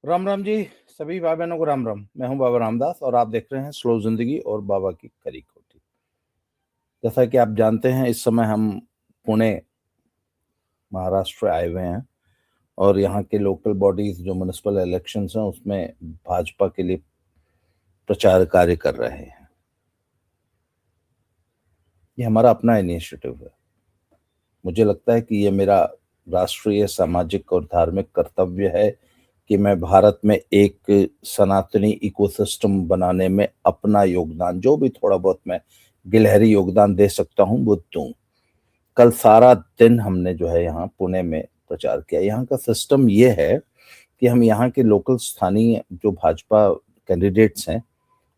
राम राम जी। सभी भाई बहनों को राम राम। मैं हूं बाबा रामदास और आप देख रहे हैं स्लो जिंदगी और बाबा की खरी खोटी। जैसा कि आप जानते हैं, इस समय हम पुणे महाराष्ट्र आए हुए हैं और यहाँ के लोकल बॉडीज जो म्युनिसिपल इलेक्शंस हैं उसमें भाजपा के लिए प्रचार कार्य कर रहे हैं। ये हमारा अपना इनिशिएटिव है। मुझे लगता है कि ये मेरा राष्ट्रीय, सामाजिक और धार्मिक कर्तव्य है कि मैं भारत में एक सनातनी इकोसिस्टम बनाने में अपना योगदान, जो भी थोड़ा बहुत मैं गिलहरी योगदान दे सकता हूं, वो दूं। कल सारा दिन हमने जो है यहाँ पुणे में प्रचार किया। यहाँ का सिस्टम ये है कि हम यहाँ के लोकल स्थानीय जो भाजपा कैंडिडेट्स हैं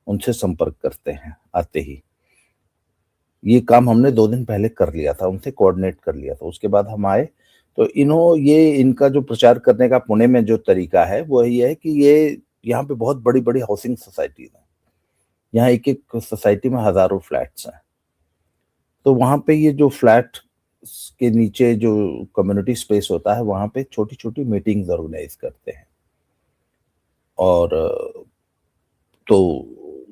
उनसे संपर्क करते हैं। आते ही ये काम हमने 2 दिन पहले कर लिया था, उनसे कोऑर्डिनेट कर लिया था। उसके बाद हम आए तो इनका जो प्रचार करने का पुणे में जो तरीका है वो ये है कि ये यहाँ पे बहुत बड़ी बड़ी हाउसिंग सोसाइटीज हैं। यहाँ एक एक सोसाइटी में हजारों फ्लैट्स हैं। तो वहां पे ये जो फ्लैट के नीचे जो कम्युनिटी स्पेस होता है वहां पे छोटी छोटी मीटिंग्स ऑर्गेनाइज करते हैं। और तो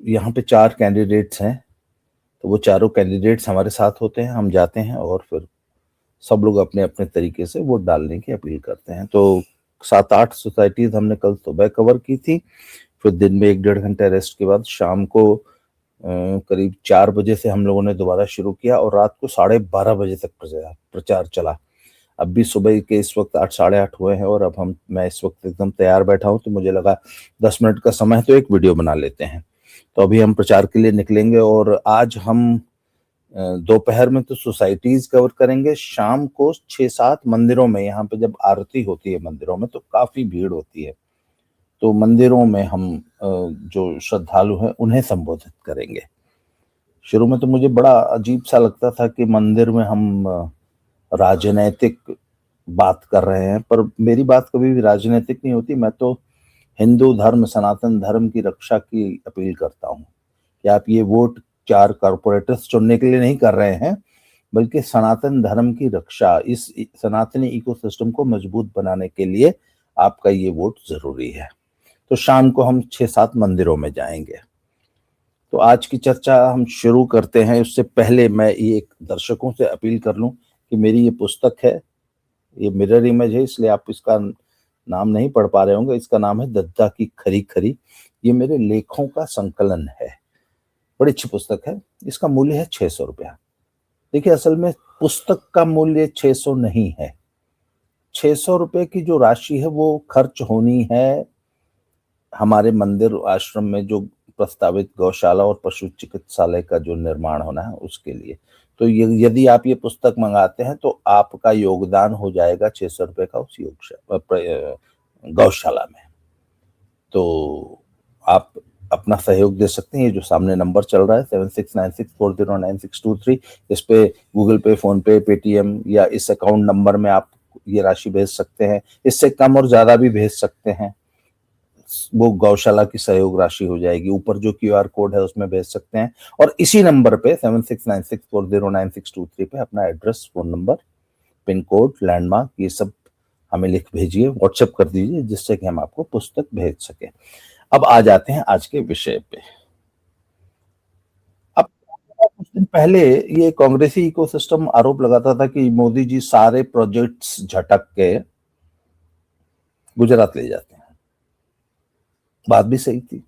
यहाँ पे 4 कैंडिडेट्स हैं। तो वो चारों कैंडिडेट्स हमारे साथ होते हैं, हम जाते हैं और फिर सब लोग अपने अपने तरीके से वोट डालने की अपील करते हैं। तो 7-8 सोसाइटीज हमने कल सुबह कवर की थी। फिर दिन में 1-1.5 घंटे रेस्ट के बाद शाम को करीब 4 बजे से हम लोगों ने दोबारा शुरू किया और रात को 12:30 बजे तक प्रचार चला। अब भी सुबह के इस वक्त 8-8:30 हुए हैं और अब मैं इस वक्त एकदम तैयार बैठा हूं। तो मुझे लगा 10 मिनट का समय है तो एक वीडियो बना लेते हैं। तो अभी हम प्रचार के लिए निकलेंगे और आज हम दोपहर में तो सोसाइटीज कवर करेंगे। शाम को 6-7 मंदिरों में, यहाँ पे जब आरती होती है मंदिरों में तो काफी भीड़ होती है, तो मंदिरों में हम जो श्रद्धालु हैं उन्हें संबोधित करेंगे। शुरू में तो मुझे बड़ा अजीब सा लगता था कि मंदिर में हम राजनैतिक बात कर रहे हैं, पर मेरी बात कभी भी राजनीतिक नहीं होती। मैं तो हिंदू धर्म, सनातन धर्म की रक्षा की अपील करता हूँ कि आप ये वोट 4 कारपोरेटर्स चुनने के लिए नहीं कर रहे हैं, बल्कि सनातन धर्म की रक्षा, इस सनातनी इकोसिस्टम को मजबूत बनाने के लिए आपका ये वोट जरूरी है। तो शाम को हम 6-7 मंदिरों में जाएंगे। तो आज की चर्चा हम शुरू करते हैं। उससे पहले मैं ये एक दर्शकों से अपील कर लूं कि मेरी ये पुस्तक है, ये मिरर इमेज है इसलिए आप इसका नाम नहीं पढ़ पा रहे होंगे। इसका नाम है दद्दा की खरी खरी। ये मेरे लेखों का संकलन है। बड़ी अच्छी पुस्तक है। इसका मूल्य है 600 रुपया। देखिए, असल में पुस्तक का मूल्य 600 नहीं है। 600 रुपए की जो राशि है वो खर्च होनी है हमारे मंदिर आश्रम में जो प्रस्तावित गौशाला और पशु चिकित्सालय का जो निर्माण होना है उसके लिए। तो यदि आप ये पुस्तक मंगाते हैं तो आपका योगदान हो जाएगा 600 रुपए का उस गौशाला में। तो आप अपना सहयोग दे सकते हैं। ये जो सामने नंबर चल रहा है 7696409623, इस पे गूगल पे, फोन पे, पेटीएम या इस अकाउंट नंबर में आप ये राशि भेज सकते हैं। इससे कम और ज्यादा भी भेज सकते हैं, वो गौशाला की सहयोग राशि हो जाएगी। ऊपर जो क्यूआर कोड है उसमें भेज सकते हैं। और इसी नंबर पे 7696409623 पे अपना address, phone number, pin code, landmark, ये सब हमें लिख भेजिए, व्हाट्सएप कर दीजिए, जिससे कि हम आपको पुस्तक भेज सके। अब आ जाते हैं आज के विषय पे। अब कुछ दिन पहले ये कांग्रेसी इकोसिस्टम आरोप लगाता था कि मोदी जी सारे प्रोजेक्ट्स झटक के गुजरात ले जाते हैं। बात भी सही थी।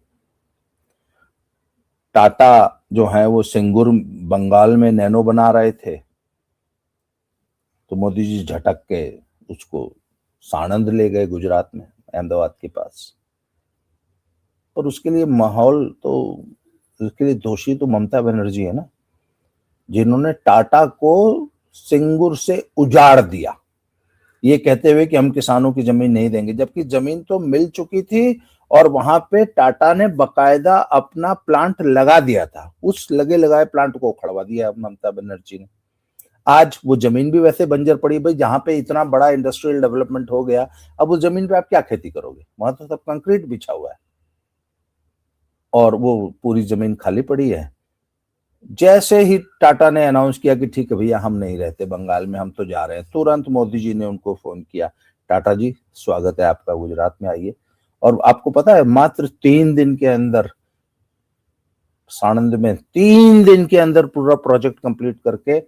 टाटा जो है वो सिंगुर बंगाल में नैनो बना रहे थे, तो मोदी जी झटक के उसको साणंद ले गए, गुजरात में, अहमदाबाद के पास। और उसके लिए उसके लिए दोषी तो ममता बनर्जी है ना, जिन्होंने टाटा को सिंगुर से उजाड़ दिया, ये कहते हुए कि हम किसानों की जमीन नहीं देंगे, जबकि जमीन तो मिल चुकी थी और वहां पे टाटा ने बकायदा अपना प्लांट लगा दिया था। उस लगे लगाए प्लांट को उखड़वा दिया ममता बनर्जी ने। आज वो जमीन भी वैसे बंजर पड़ी। भाई, जहां पे इतना बड़ा इंडस्ट्रियल डेवलपमेंट हो गया, अब उस जमीन पे आप क्या खेती करोगे? वहां तो सब कंक्रीट बिछा हुआ है और वो पूरी जमीन खाली पड़ी है। जैसे ही टाटा ने अनाउंस किया कि ठीक है भैया, हम नहीं रहते बंगाल में, हम तो जा रहे हैं, तुरंत मोदी जी ने उनको फोन किया, टाटा जी स्वागत है आपका, गुजरात में आइए। और आपको पता है मात्र 3 दिन के अंदर साणंद में 3 दिन के अंदर पूरा प्रोजेक्ट कंप्लीट करके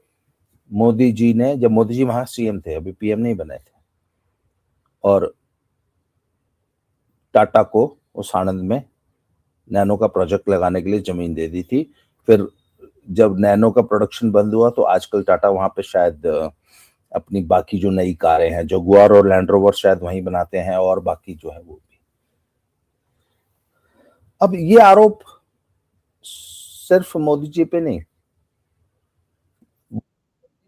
मोदी जी ने, जब मोदी जी वहां सीएम थे, अभी पीएम नहीं बने थे, और टाटा को उस साणंद में नैनो का प्रोजेक्ट लगाने के लिए जमीन दे दी थी। फिर जब नैनो का प्रोडक्शन बंद हुआ तो आजकल टाटा वहां पे शायद अपनी बाकी जो नई कारें हैं, जगुआर और लैंड रोवर शायद वहीं बनाते हैं, और बाकी जो है वो भी। अब ये आरोप सिर्फ मोदी जी पे नहीं,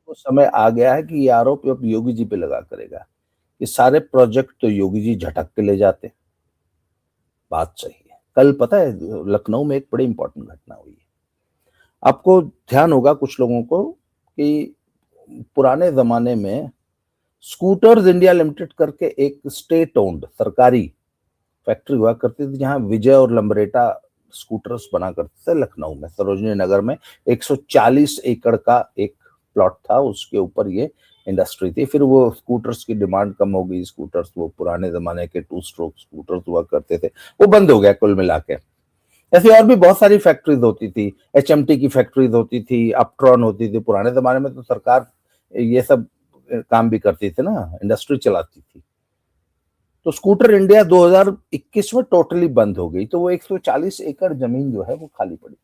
वो समय आ गया है कि ये आरोप अब योगी जी पे लगा करेगा। ये सारे प्रोजेक्ट तो योगी जी झटक के ले जाते। बात सही है। कल पता है लखनऊ में एक बड़ी इंपॉर्टेंट घटना हुई है। आपको ध्यान होगा कुछ लोगों को कि पुराने जमाने में स्कूटर्स इंडिया लिमिटेड करके एक स्टेट ओन्ड सरकारी फैक्ट्री हुआ करती थी, जहां विजय और लंबरेटा स्कूटर्स बना करते थे लखनऊ में, सरोजनी नगर में। 140 एकड़ का एक प्लॉट था, उसके ऊपर ये इंडस्ट्री थी। फिर वो स्कूटर्स की डिमांड कम हो गई, स्कूटर्स वो पुराने जमाने के 2 स्ट्रोक स्कूटर्स हुआ करते थे, वो बंद हो गया कुल मिला के। ऐसी और भी बहुत सारी फैक्ट्रीज होती थी, एचएमटी की फैक्ट्रीज होती थी, अपट्रॉन होती थी। पुराने जमाने में तो सरकार ये सब काम भी करती थी ना, इंडस्ट्री चलाती थी। तो स्कूटर इंडिया 2021 में टोटली बंद हो गई, तो वो 140 एकड़ जमीन जो है वो खाली पड़ी थी।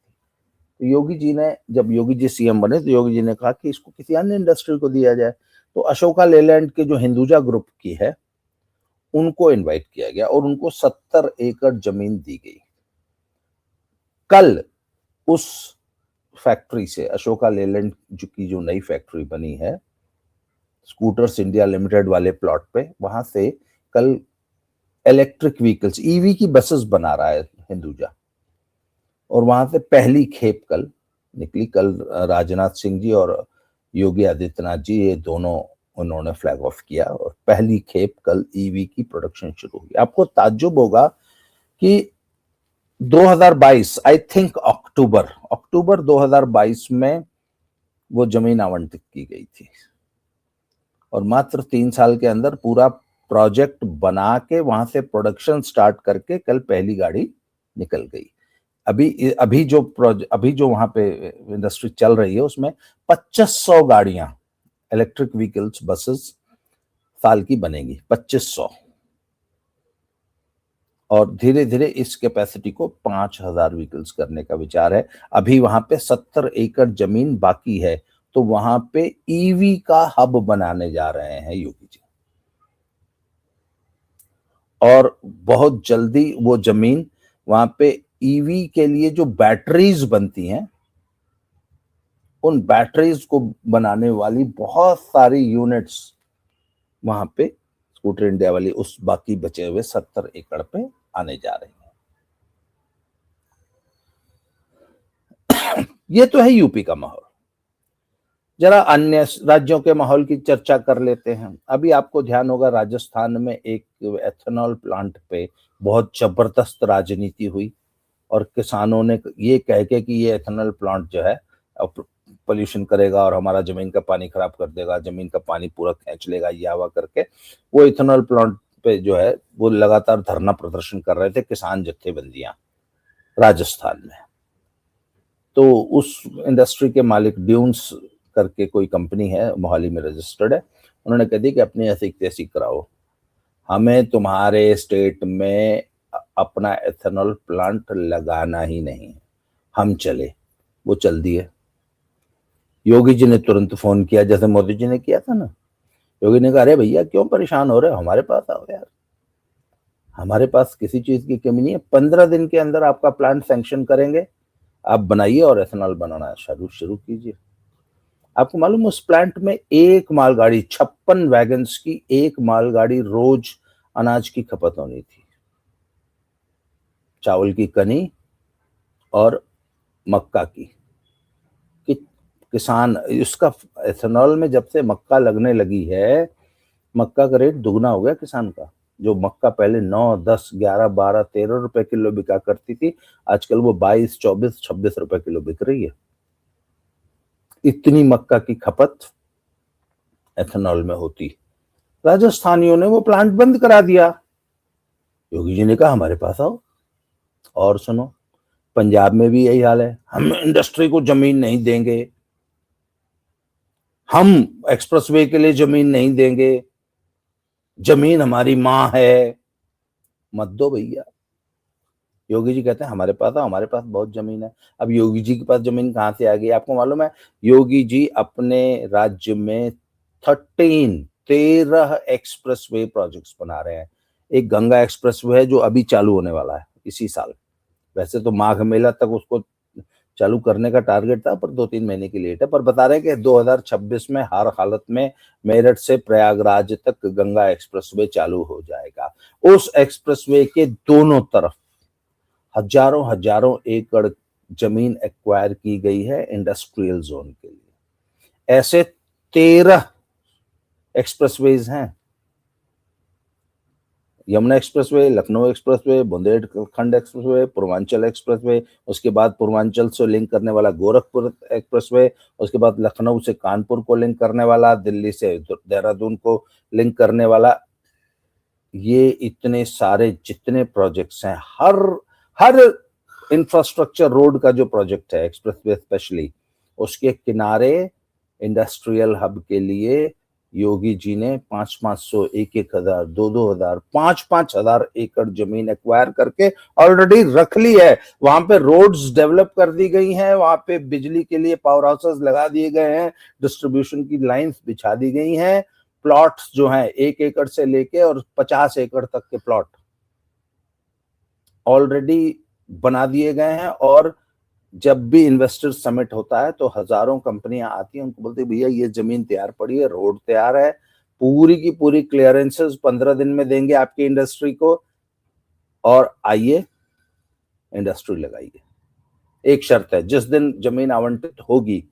तो योगी जी ने, जब योगी जी सीएम बने तो योगी जी ने कहा कि इसको किसी अन्य इंडस्ट्री को दिया जाए। तो अशोका लेलैंड के जो हिंदुजा ग्रुप की है उनको इनवाइट किया गया और उनको 70 एकड़ जमीन दी गई। कल उस फैक्ट्री से, अशोका लेलैंड की जो नई फैक्ट्री बनी है स्कूटर्स इंडिया लिमिटेड वाले प्लॉट पे, वहां से कल इलेक्ट्रिक व्हीकल्स, ईवी की बसेस बना रहा है हिंदुजा। और वहां से पहली खेप कल निकली। कल राजनाथ सिंह जी और योगी आदित्यनाथ जी, ये दोनों उन्होंने फ्लैग ऑफ किया और पहली खेप कल ईवी की प्रोडक्शन शुरू हुई। आपको ताज्जुब होगा कि 2022 आई थिंक अक्टूबर 2022 में वो जमीन आवंटित की गई थी, और मात्र 3 साल के अंदर पूरा प्रोजेक्ट बना के वहां से प्रोडक्शन स्टार्ट करके कल पहली गाड़ी निकल गई। अभी जो वहां पे इंडस्ट्री चल रही है उसमें 2500 गाड़ियां, इलेक्ट्रिक व्हीकल्स, बसेस साल की बनेगी, 2500। और धीरे धीरे इस कैपेसिटी को 5000 व्हीकल्स करने का विचार है। अभी वहां पे 70 एकड़ जमीन बाकी है, तो वहां पे ईवी का हब बनाने जा रहे हैं योगी जी। और बहुत जल्दी वो जमीन, वहां पे ईवी के लिए जो बैटरीज बनती हैं, उन बैटरीज को बनाने वाली बहुत सारी यूनिट्स वहां पे स्कूटर इंडिया वाली उस बाकी बचे हुए 70 एकड़ पे आने जा रही है। ये तो है यूपी का माहौल। जरा अन्य राज्यों के माहौल की चर्चा कर लेते हैं। अभी आपको ध्यान होगा राजस्थान में एक एथेनॉल प्लांट पे बहुत जबरदस्त राजनीति हुई, और किसानों ने ये कह के कि ये एथेनॉल प्लांट जो है पोल्यूशन करेगा और हमारा जमीन का पानी खराब कर देगा, जमीन का पानी पूरा खींच लेगा, ये हवा करके वो इथेनॉल प्लांट पे जो है वो लगातार धरना प्रदर्शन कर रहे थे किसान जत्थेबंदियां राजस्थान में। तो उस इंडस्ट्री के मालिक ड्यून्स करके कोई कंपनी है, मोहाली में रजिस्टर्ड है, उन्होंने कह दी कि अपनी ऐसी तैसी कराओ, हमें तुम्हारे स्टेट में अपना एथेनॉल प्लांट लगाना ही नहीं, हम चले। वो चल दिए। योगी जी ने तुरंत फोन किया, जैसे मोदी जी ने किया था ना। योगी ने कहा अरे भैया क्यों परेशान हो रहे हो, हमारे पास आओ यार, हमारे पास किसी चीज की कमी नहीं है, 15 दिन के अंदर आपका प्लांट सैंक्शन करेंगे, आप बनाइए और एथेनॉल बनाना शुरू कीजिए। आपको मालूम उस प्लांट में एक मालगाड़ी, 56 वैगन्स की एक मालगाड़ी रोज अनाज की खपत होनी थी, चावल की कनी और मक्का की। कि किसान इसका एथेनॉल में जब से मक्का लगने लगी है, मक्का का रेट दुगना हो गया किसान का। जो मक्का पहले 9, 10, 11, 12, 13 रुपए किलो बिका करती थी, आजकल वो 22, 24, 26 रुपए किलो बिक रही है। इतनी मक्का की खपत एथेनॉल में होती। राजस्थानियों ने वो प्लांट बंद करा दिया। योगी जी ने कहा हमारे पास आओ और सुनो। पंजाब में भी यही हाल है, हम इंडस्ट्री को जमीन नहीं देंगे, हम एक्सप्रेसवे के लिए जमीन नहीं देंगे, जमीन हमारी मां है। मत दो भैया। योगी जी कहते हैं हमारे पास आओ, हमारे पास बहुत जमीन है। अब योगी जी के पास जमीन कहां से आ गई आपको मालूम है? योगी जी अपने राज्य में 13 एक्सप्रेसवे प्रोजेक्ट्स बना रहे हैं। एक गंगा एक्सप्रेसवे है जो अभी चालू होने वाला है इसी साल। वैसे तो माघ मेला तक उसको चालू करने का टारगेट था, पर 2-3 महीने की लेट है। पर बता रहे हैं कि 2026 में हर हालत में मेरठ से प्रयागराज तक गंगा एक्सप्रेसवे चालू हो जाएगा। उस एक्सप्रेसवे के दोनों तरफ हजारों हजारों एकड़ जमीन एक्वायर की गई है इंडस्ट्रियल जोन के लिए। ऐसे 13 एक्सप्रेसवेज हैं। Yamuna expressway, Lucknow expressway, Bundelkhand expressway, Purvanchal expressway, उसके बाद पूर्वांचल से लिंक करने वाला गोरखपुर एक्सप्रेसवे, उसके बाद लखनऊ से कानपुर को लिंक करने वाला, दिल्ली से देहरादून को लिंक करने वाला। ये इतने सारे जितने प्रोजेक्ट्स हैं, हर हर इंफ्रास्ट्रक्चर रोड का जो प्रोजेक्ट है एक्सप्रेसवे स्पेशली, उसके किनारे इंडस्ट्रियल हब के लिए योगी जी ने 500-500, 1,000, 2,000, 5,000 एकड़ जमीन एक्वायर करके ऑलरेडी रख ली है। वहां पे रोड्स डेवलप कर दी गई हैं, वहां पे बिजली के लिए पावर हाउसेस लगा दिए गए हैं, डिस्ट्रीब्यूशन की लाइंस बिछा दी गई हैं। प्लॉट्स जो हैं 1 एकड़ से लेके और 50 एकड़ तक के प्लॉट ऑलरेडी बना दिए गए हैं। और जब भी इन्वेस्टर समिट होता है तो हजारों कंपनियां आती हैं, उनको बोलते हैं भैया ये जमीन तैयार पड़ी है, रोड तैयार है, पूरी की पूरी क्लियरेंसेस 15 दिन में देंगे आपकी इंडस्ट्री को, और आइए इंडस्ट्री लगाइए। एक शर्त है, जिस दिन जमीन आवंटित होगी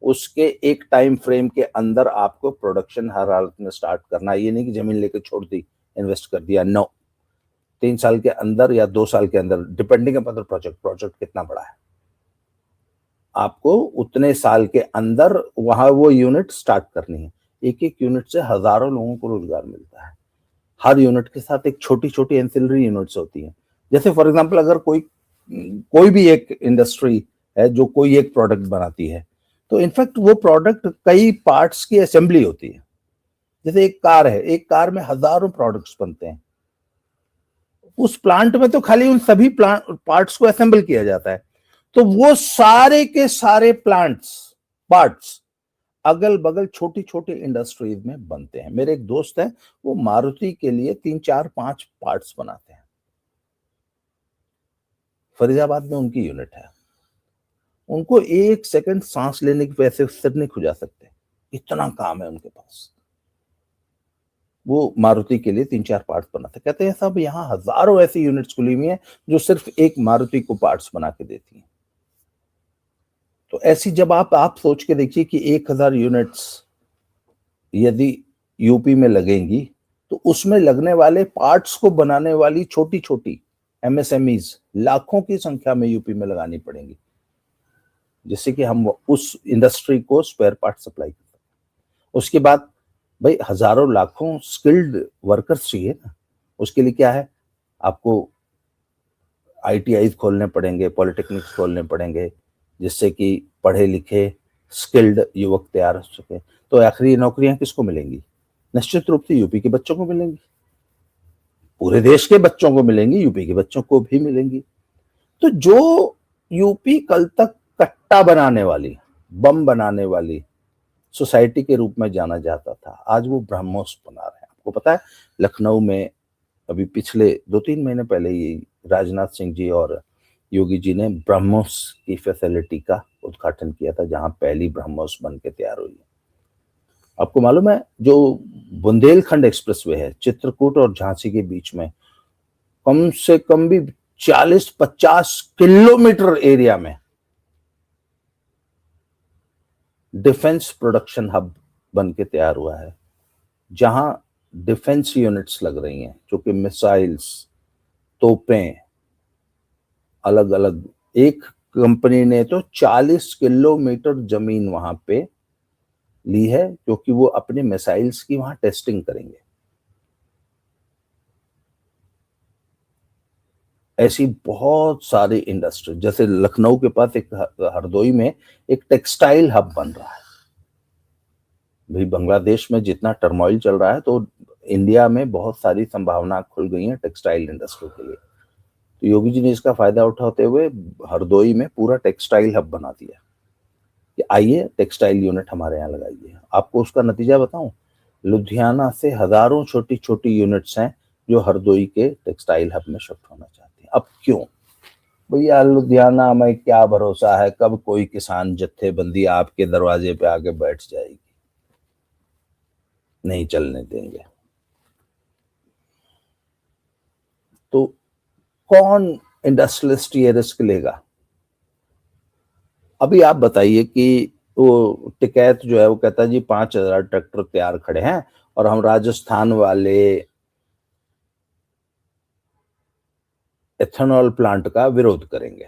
उसके एक टाइम फ्रेम के अंदर आपको प्रोडक्शन हर हालत में स्टार्ट करना है। ये नहीं कि जमीन लेके छोड़ दी, इन्वेस्ट कर दिया, नो। 3 साल के अंदर या 2 साल के अंदर, डिपेंडिंग अपॉन प्रोजेक्ट कितना बड़ा है, आपको उतने साल के अंदर वहां वो यूनिट स्टार्ट करनी है। एक एक यूनिट से हजारों लोगों को रोजगार मिलता है। हर यूनिट के साथ एक छोटी छोटी एंसिलरी यूनिट्स होती हैं। जैसे फॉर एग्जांपल अगर कोई कोई भी एक इंडस्ट्री है जो कोई एक प्रोडक्ट बनाती है, तो इनफैक्ट वो प्रोडक्ट कई पार्ट्स की असेंबली होती है। जैसे एक कार है, एक कार में हजारों प्रोडक्ट्स बनते हैं। उस प्लांट में तो खाली उन सभी पार्ट्स को असेंबल किया जाता है। तो वो सारे के सारे पार्ट्स अगल बगल छोटी छोटी इंडस्ट्रीज में बनते हैं। मेरे एक दोस्त है, वो मारुति के लिए 3-4-5 पार्ट्स बनाते हैं। फरीदाबाद में उनकी यूनिट है। उनको 1 सेकंड सांस लेने की वैसे सिर नहीं खुजा सकते, इतना काम है उनके पास। वो मारुति के लिए 3-4 पार्ट्स बनाते। कहते हैं सब यहाँ हजारों ऐसी यूनिट्स खुली हुई हैं जो सिर्फ एक मारुति को पार्ट्स बना के देती हैं। तो ऐसी जब आप सोच के देखिए कि 1,000 यूनिट्स यदि यूपी में लगेंगी, तो उसमें लगने वाले पार्ट्स को बनाने वाली छोटी छोटी एमएसएमईज लाखों की संख्या में यूपी में लगानी पड़ेंगी, जिससे कि हम उस इंडस्ट्री को स्पेयर पार्ट सप्लाई कर सकें। उसके बाद भाई हजारों लाखों स्किल्ड वर्कर्स चाहिए ना। उसके लिए क्या है, आपको आईटीआई खोलने पड़ेंगे, पॉलिटेक्निक्स खोलने पड़ेंगे, जिससे कि पढ़े लिखे स्किल्ड युवक तैयार हो सके। तो आखिरी नौकरियां किसको मिलेंगी? निश्चित रूप से यूपी के बच्चों को मिलेंगी, पूरे देश के बच्चों को मिलेंगी, यूपी के बच्चों को भी मिलेंगी। तो जो यूपी कल तक कट्टा बनाने वाली, बम बनाने वाली सोसाइटी के रूप में जाना जाता था, आज वो ब्रह्मोस बना रहे हैं। आपको पता है लखनऊ में अभी पिछले 2-3 महीने पहले ही राजनाथ सिंह जी और योगी जी ने ब्रह्मोस की फैसिलिटी का उद्घाटन किया था, जहां पहली ब्रह्मोस बन के तैयार हुई है। आपको मालूम है जो बुंदेलखंड एक्सप्रेसवे है चित्रकूट और झांसी के बीच में, कम से कम भी 40-50 किलोमीटर एरिया में डिफेंस प्रोडक्शन हब बन के तैयार हुआ है, जहां डिफेंस यूनिट्स लग रही हैं, जो कि मिसाइल्स, तोपें, अलग अलग। एक कंपनी ने तो 40 किलोमीटर जमीन वहां पे ली है, क्योंकि वो अपने मिसाइल्स की वहां टेस्टिंग करेंगे। ऐसी बहुत सारी इंडस्ट्री, जैसे लखनऊ के पास एक हरदोई में एक टेक्सटाइल हब बन रहा है। भाई बांग्लादेश में जितना टर्मोइल चल रहा है, तो इंडिया में बहुत सारी संभावना खुल गई है टेक्सटाइल इंडस्ट्री के लिए। तो योगी जी ने इसका फायदा उठाते हुए हरदोई में पूरा टेक्सटाइल हब बना दिया कि आइए टेक्सटाइल यूनिट हमारे यहाँ लगाइए। आपको उसका नतीजा बताऊं, लुधियाना से हजारों छोटी छोटी यूनिट्स हैं जो हरदोई के टेक्सटाइल हब में शिफ्ट होना चाहती हैं। अब क्यों भैया, लुधियाना में क्या भरोसा है कब कोई किसान जत्थेबंदी आपके दरवाजे पे आके बैठ जाएगी, नहीं चलने देंगे। तो कौन इंडस्ट्रियलिस्ट ये रिस्क लेगा? अभी आप बताइए कि वो टिकैत जो है वो कहता है जी 5,000 ट्रैक्टर तैयार खड़े हैं और हम राजस्थान वाले एथेनॉल प्लांट का विरोध करेंगे।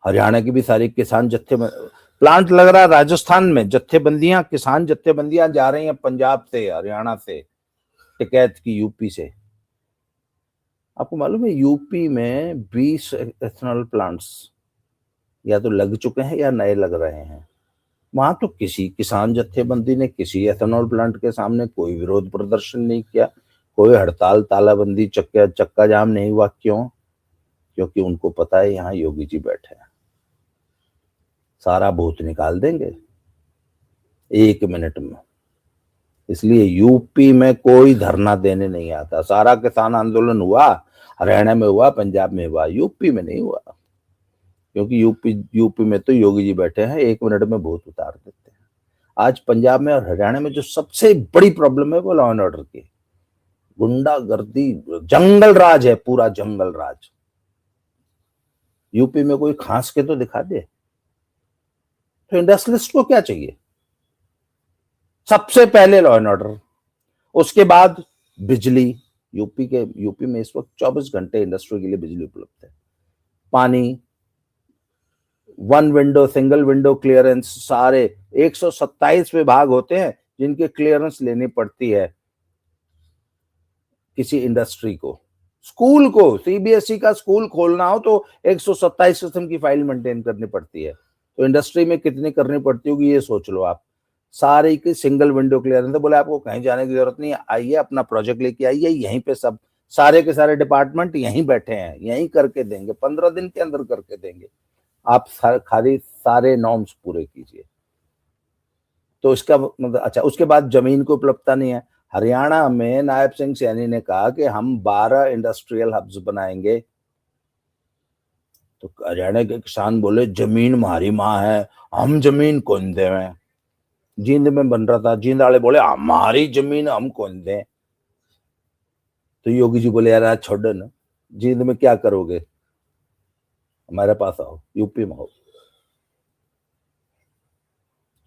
हरियाणा की भी सारी किसान जत्थे प्लांट लग रहा है राजस्थान में, जत्थेबंदियां, किसान जत्थेबंदियां जा रही हैं पंजाब से, हरियाणा से, टिकैत की यूपी से। आपको मालूम है यूपी में 20 एथेनॉल प्लांट्स या तो लग चुके हैं या नए लग रहे हैं। वहां तो किसी किसान जत्थेबंदी ने किसी एथेनॉल प्लांट के सामने कोई विरोध प्रदर्शन नहीं किया, कोई हड़ताल तालाबंदी चक्का जाम नहीं हुआ। क्यों? क्योंकि उनको पता है यहाँ योगी जी बैठे हैं, सारा भूत निकाल देंगे 1 मिनट में। इसलिए यूपी में कोई धरना देने नहीं आता। सारा किसान आंदोलन हुआ, हरियाणा में हुआ, पंजाब में हुआ, यूपी में नहीं हुआ। क्योंकि यूपी में तो योगी जी बैठे हैं, 1 मिनट में भूत उतार देते हैं। आज पंजाब में और हरियाणा में जो सबसे बड़ी प्रॉब्लम है वो लॉ एंड ऑर्डर की, गुंडागर्दी, जंगल राज है, पूरा जंगल राज। यूपी में कोई खांस के तो दिखा दे। तो इंडस्ट्रियलिस्ट को क्या चाहिए? सबसे पहले लॉ एंड ऑर्डर, उसके बाद बिजली। यूपी में इस वक्त 24 घंटे इंडस्ट्री के लिए बिजली उपलब्ध है, पानी, one window, single window clearance, सारे 127 विभाग होते हैं जिनके क्लियरेंस लेनी पड़ती है किसी इंडस्ट्री को। स्कूल को, सीबीएसई का स्कूल खोलना हो तो 127 किस्म की फाइल मेंटेन करनी पड़ती है। तो इंडस्ट्री में कितनी करनी पड़ती होगी ये सोच लो आप। सारे की सिंगल विंडो क्लियरेंस है। बोले आपको कहीं जाने की जरूरत नहीं है, आइए अपना प्रोजेक्ट लेके आइए, यहीं पे सब सारे के सारे डिपार्टमेंट यहीं बैठे हैं, यहीं करके देंगे, 15 दिन के अंदर करके देंगे। आप खाली सारे नॉर्म्स पूरे कीजिए। तो इसका मतलब अच्छा, उसके बाद जमीन को उपलब्धता नहीं है। हरियाणा में नायब सिंह सैनी ने कहा कि हम 12 इंडस्ट्रियल हब्स बनाएंगे। तो हरियाणा के किसान बोले जमीन हमारी माँ है, हम जमीन कौन दें। जींद में बन रहा था, जींद वाले बोले हमारी जमीन हम कौन दें। तो योगी जी बोले यार आज छोड़ो ना, जींद में क्या करोगे, हमारे पास आओ, यूपी में आओ।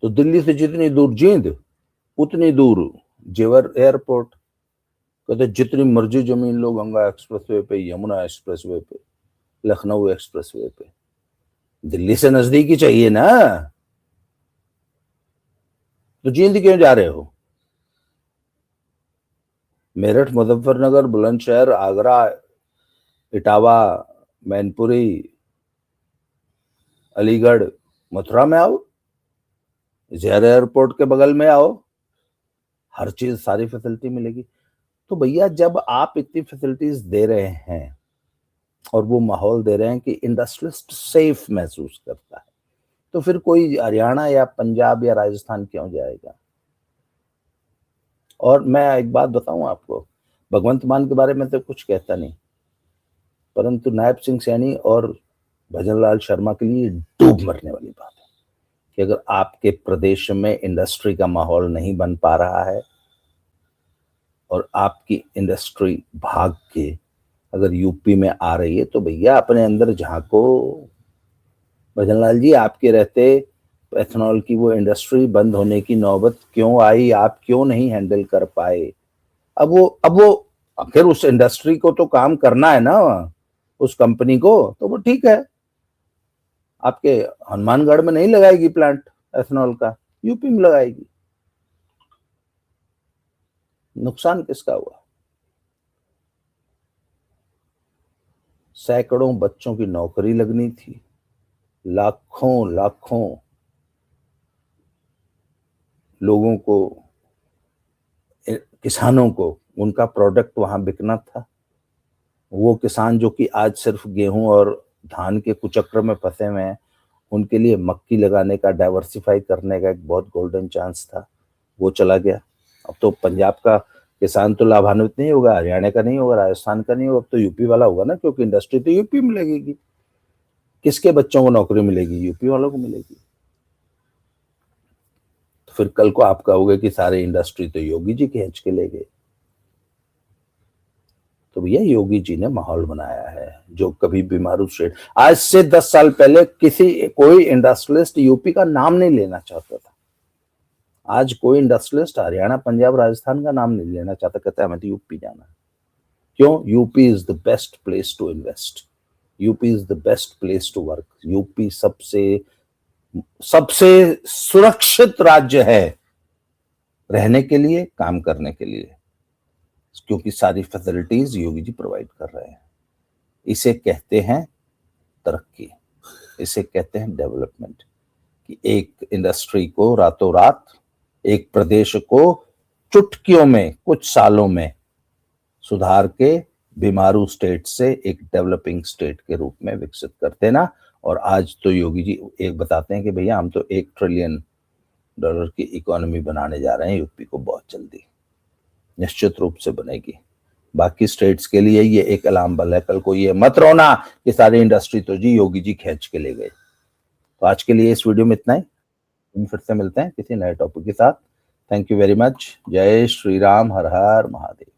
तो दिल्ली से जितनी दूर जींद, उतनी दूर जेवर एयरपोर्ट। कहते जितनी मर्जी जमीन लो, गंगा एक्सप्रेसवे पे, यमुना एक्सप्रेसवे पे, लखनऊ एक्सप्रेसवे पे, दिल्ली से नजदीकी चाहिए ना। तो जींद क्यों जा रहे हो? मेरठ, मुजफ्फरनगर, बुलंदशहर, आगरा, इटावा, मैनपुरी, अलीगढ़, मथुरा में आओ, जहर एयरपोर्ट के बगल में आओ, हर चीज सारी फैसिलिटी मिलेगी। तो भैया जब आप इतनी फैसिलिटीज दे रहे हैं और वो माहौल दे रहे हैं कि इंडस्ट्रियलिस्ट सेफ महसूस करता है, तो फिर कोई हरियाणा या पंजाब या राजस्थान क्यों जाएगा? और मैं एक बात बताऊं आपको, भगवंत मान के बारे में तो कुछ कहता नहीं, परंतु नायब सिंह सैनी और भजनलाल शर्मा के लिए डूब मरने वाली बात है कि अगर आपके प्रदेश में इंडस्ट्री का माहौल नहीं बन पा रहा है और आपकी इंडस्ट्री भाग के अगर यूपी में आ रही है, तो भैया अपने अंदर झांको। भजनलाल जी, आपके रहते एथेनॉल की वो इंडस्ट्री बंद होने की नौबत क्यों आई? आप क्यों नहीं हैंडल कर पाए? अब वो आखिर उस इंडस्ट्री को तो काम करना है ना, उस कंपनी को, तो वो ठीक है, आपके हनुमानगढ़ में नहीं लगाएगी प्लांट एथेनॉल का, यूपी में लगाएगी। नुकसान किसका हुआ? सैकड़ों बच्चों की नौकरी लगनी थी, लाखों लाखों लोगों को, किसानों को उनका प्रोडक्ट वहां बिकना था। वो किसान जो कि आज सिर्फ गेहूं और धान के कुचक्र में फंसे हुए हैं, उनके लिए मक्की लगाने का, डाइवर्सिफाई करने का एक बहुत गोल्डन चांस था, वो चला गया। अब तो पंजाब का किसान तो लाभान्वित नहीं होगा, हरियाणा का नहीं होगा, राजस्थान का नहीं होगा, अब तो यूपी वाला होगा ना, क्योंकि इंडस्ट्री तो यूपी में लगेगी। किसके बच्चों को नौकरी मिलेगी? यूपी वालों को मिलेगी। तो फिर कल को आप कहोगे कि सारे इंडस्ट्री तो योगी जी खींच के ले गए। तो भैया योगी जी ने माहौल बनाया है। जो कभी बीमारू स्टेट, आज से 10 साल पहले कोई इंडस्ट्रियलिस्ट यूपी का नाम नहीं लेना चाहता था। आज कोई इंडस्ट्रियलिस्ट हरियाणा, पंजाब, राजस्थान का नाम नहीं लेना चाहता, कहता है हमें तो यूपी जाना है। क्यों? UP is the best place to invest, UP is the best place to work, UP सबसे सबसे सुरक्षित राज्य है रहने के लिए, काम करने के लिए, क्योंकि सारी फैसिलिटीज योगी जी प्रोवाइड कर रहे हैं। इसे कहते हैं तरक्की, इसे कहते हैं डेवलपमेंट, कि एक इंडस्ट्री को रातों रात, एक प्रदेश को चुटकियों में, कुछ सालों में सुधार के बीमारू स्टेट से एक डेवलपिंग स्टेट के रूप में विकसित कर देना। और आज तो योगी जी एक बताते हैं कि भैया हम तो $1 ट्रिलियन की इकोनॉमी बनाने जा रहे हैं यूपी को, बहुत जल्दी निश्चित रूप से बनेगी। बाकी स्टेट्स के लिए ये एक अलार्म बेल है। कल को ये मत रोना कि सारी इंडस्ट्री तो जी योगी जी खींच के ले गए। तो आज के लिए इस वीडियो में इतना ही, फिर से मिलते हैं किसी नए टॉपिक के साथ। Thank you very much. जय श्री राम, हर हर महादेव।